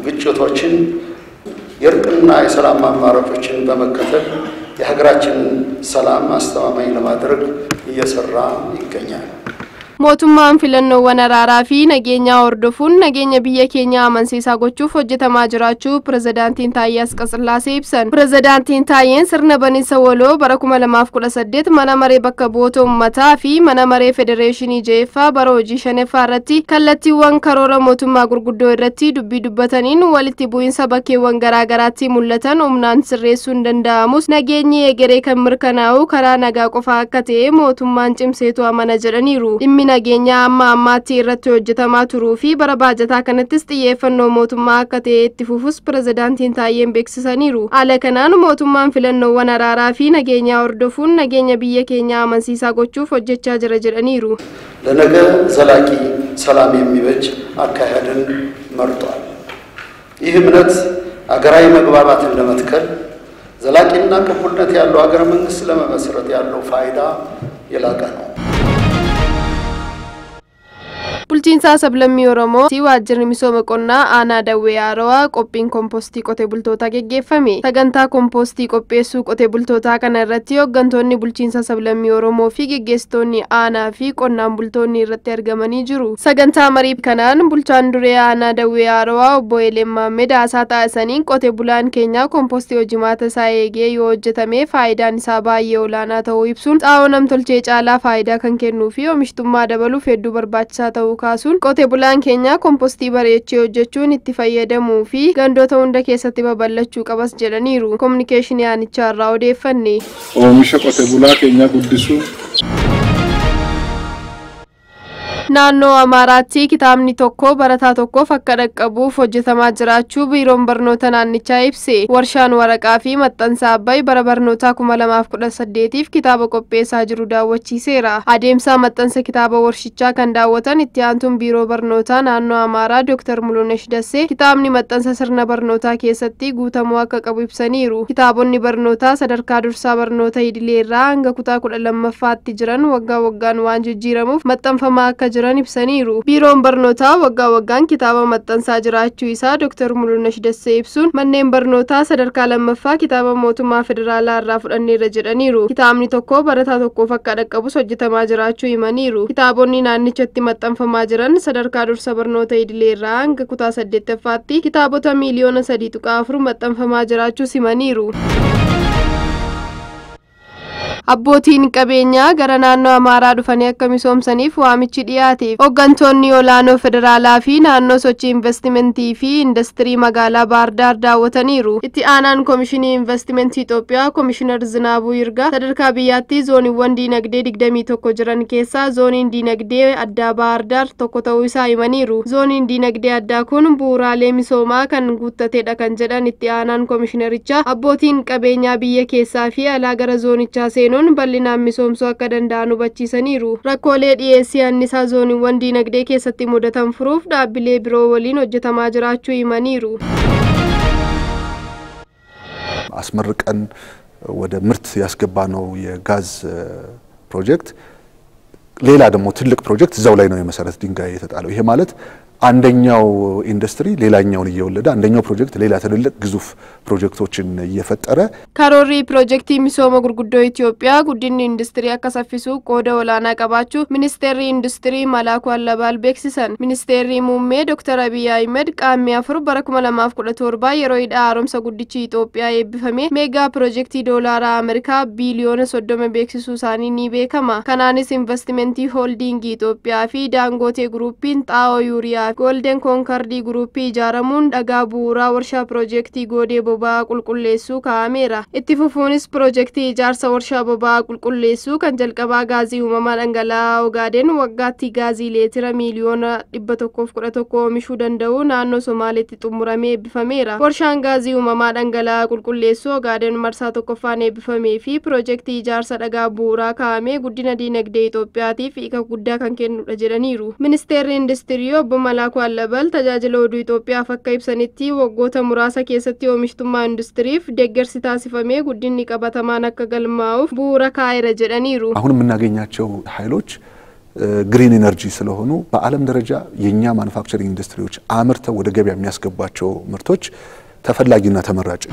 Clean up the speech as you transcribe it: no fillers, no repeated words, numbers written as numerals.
ግጭቶችን የእርቅና የሰላም አማራጮችን በመከተል የሀገራችን ሰላም አስተማማኝ ለማድረግ እየሰራ ይገኛል። mootummaan filannoo wanaraaraa fi nageenya hordofuun nageenya biyya keenya amansiisaa gochuuf hojjetamaa jiraachuu pirezidaantiin Taayyee Asqasillaasee ibsan. Pirezidaantiin Taayyeen sirna baniinsa waloo bara 2018 mana maree bakka bu'oota uummataa fi mana maree federeeshinii Jeeffaa bara hojii shaneeffaa irratti kallattiiwwan karoora mootummaa gurguddoo irratti dubbii dubbataniin walitti bu'iinsa bakkeewwan garaagaraatti mul'atan humnaan sirreessuun danda'amus nageenyi egeree kan mirkanaa'u karaa nagaa qofaa akka ta'e mootummaan cimseetu amana jedhaniiru. nageenya amma ammaatti irratti hojjetamaa turuu fi bara baajataa kanattis xiyyeeffannoo mootummaa akka ta'e itti fufus pirezidaantiin Taayyeen beeksisaniiru. Haala kanaan mootummaan filannoowwan araaraa fi nageenya hordofuun nageenya biyya keenya amansiisaa gochuuf hojjechaa jira jedhaniiru. ለነገ ዘላቂ ሰላም የሚበጅ አካሄድን መርጧል። ይህ እምነት አገራዊ መግባባትን ለመትከል ዘላቂና ቅቡልነት ያለው ሀገረ መንግስት ለመመስረት ያለው ፋይዳ የላቀ ነው። bulchiinsa sablammii Oromoo waajjirri misooma qonnaa aanaa Dawwee Arawaa qophiin kompoostii qotee bultootaa geggeeffame. Sagantaa kompoostii qopheessuu qotee bultootaa kana irratti hooggantoonni bulchiinsa sablammii Oromoo fi geggeessitoonni aanaa fi qonnaan bultoonni irratti argamanii jiru. Sagantaa marii kanaan bulchaan duree aanaa Dawwee Arawaa obbo Eleen Maammed haasaa taasisaniin qotee bulaan keenya kompoostii hojimaata isaa eegee yoo hojjetame faayidaan isaa baay'ee olaanaa ta'uu ibsuun xaa'oo namtolchee caalaa faayidaa kan kennuu fi oomishtummaa dabaluuf hedduu barbaachisaa ta'uu kaasuun qotee bulaan keenya kompoostii bareechee hojjechuun itti fayyadamuu fi gandoota hunda keessatti babal'achuu qabas jedhaniiru. Kominikeeshinii aanichaa irraa odeeffanne. Oomisha qotee bulaa keenya guddisuu. Naannoo Amaaraatti kitaabni tokko barataa tokkoof akka dhaqqabuuf hojjetamaa jiraachuu biiroon barnoota naannichaa ibse. Warshaan waraqaa fi maxxansa Abbaay bara barnootaa 2018f kitaaba qopheessaa jiru daawwachiiseera. Adeemsa maxxansa kitaaba warshichaa kan daawwatan itti aantuun biiroo barnootaa naannoo Amaaraa Dr. Mulunesh Dassee kitaabni maxxansa sirna barnootaa keessatti guutamuu akka qabu ibsaniiru. Kitaabonni barnootaa sadarkaa dursaa barnoota idilee irraa hanga kutaa 12ffaatti jiran waggaa waggaan waan jijjiiramuuf maxxanfamaa akka jiran ibsaniiru. Biiroon barnootaa waggaa waggaan kitaaba maxxansaa jiraachuu isaa Dr. Mulunesh Dassee ibsuun manneen barnootaa sadarkaa lammaffaa kitaaba mootummaa federaalaa irraa fudhanneerra jedhaniiru. Kitaabni tokko barataa tokkoof akka dhaqqabus hojjetamaa jiraachuu himaniiru. Kitaabonni naannichatti maxxanfamaa jiran sadarkaa dursa barnoota idilee irraa hanga kutaa 8ffaatti kitaabota miliyoona 3.4 maxxanfamaa jiraachuu himaniiru. Abbootiin qabeenyaa gara naannoo Amaaraa dhufanii akka misoomsaniif waamichi dhiyaate. Hooggantoonni olaanoo federaalaa fi naannoo sochii investimentii fi industirii magaalaa Baahir Daar daawwataniiru. Itti aanaan Komishinii Investimentii Itoophiyaa Komishinar Zinaabuu Yirgaa sadarkaa biyyaatti zooniiwwan diinagdee 21 jiran keessaa zooniin diinagdee addaa Baahir Daar tokko ta'uu isaa himaniiru. Zooniin diinagdee addaa kun bu'uuraalee misoomaa kan guuttatedha kan jedhan itti aanaan komishinarichaa abbootiin qabeenyaa biyya keessaa fi alaa gara zoonichaa seenuun bal'inaan misoomsuu akka danda'an hubachiisaniiru. Rakkoolee dhiyeessii annisaa zooniiwwan diinagdee keessatti mudatan furuuf dhaabbilee biroo waliin hojjetamaa jiraachuu himaniiru. አስመርቀን ወደ ምርት ያስገባነው የጋዝ ፕሮጀክት ሌላ ደግሞ ትልቅ ፕሮጀክት እዛው ላይ ነው የመሰረት ድንጋይ የተጣለው። ይሄ ማለት አንደኛው ኢንዱስትሪ ሌላኛውን እየወለደ አንደኛው ፕሮጀክት ሌላ ትልልቅ ግዙፍ ፕሮጀክቶችን እየፈጠረ ካሮሪ ፕሮጀክት ሚሶማ ጉርጉዶ ኢትዮጵያ ጉዲን ኢንዱስትሪ አከሰፊሱ ቆደ ወላና ቀባቹ ሚኒስቴር ኢንዱስትሪ ማላኩ አለባል ቤክሲሰን ሚኒስቴር ሙሜ ዶክተር አብይ አህመድ ቃሚ አፍሩ በረኩመ ለማፍቁለቶርባ የሮይዳ አሮምሰ ጉዲቺ ኢትዮጵያ የብፈሜ ሜጋ ፕሮጀክት ዶላር አሜሪካ ቢሊዮን ሶዶመ ቤክሲሱ ሳኒ ኒ ቤከማ ካናኒስ ኢንቨስትመንት ሆልዲንግ ኢትዮጵያ ፊ ዳንጎቴ ግሩፕን ጣኦ ዩሪያ Golden Concord Group ijaaramuun dhagaa bu'uuraa warshaa piroojeektii goodee boba'aa qulqulleessuu kaa'ameera. Itti fufuunis piroojeektii ijaarsa warshaa boba'aa qulqulleessuu kan jalqabaa gaazii uumamaa dhangala'aa Ogaaden waggaatti gaazii leetira miliyoona 111 oomishuu danda'u naannoo Somaaliitti xumuramee eebbifameera. Warshaan gaazii uumamaa dhangala'aa qulqulleessuu Ogaaden marsaa tokkoffaan eebbifamee fi piroojeektii ijaarsa dhagaa bu'uuraa kaa'amee guddina diinagdee Itoophiyaatiif hiika guddaa kan kennudha jedhaniiru. Ministeerri Industirii obbo Malaakuu Allabal tajaajila oduu Itoophiyaaf akka ibsanitti waggoota muraasa keessatti oomishtummaa industiriif deeggarsi taasifamee guddinni qabatamaan akka galmaa'uuf bu'uura kaa'eera jedhaniiru. አሁን የምናገኛቸው ኃይሎች ግሪን ኢነርጂ ስለሆኑ በዓለም ደረጃ የኛ ማኑፋክቸሪንግ ኢንዱስትሪዎች አምርተው ወደ ገበያ የሚያስገባቸው ምርቶች ተፈላጊና ተመራጭ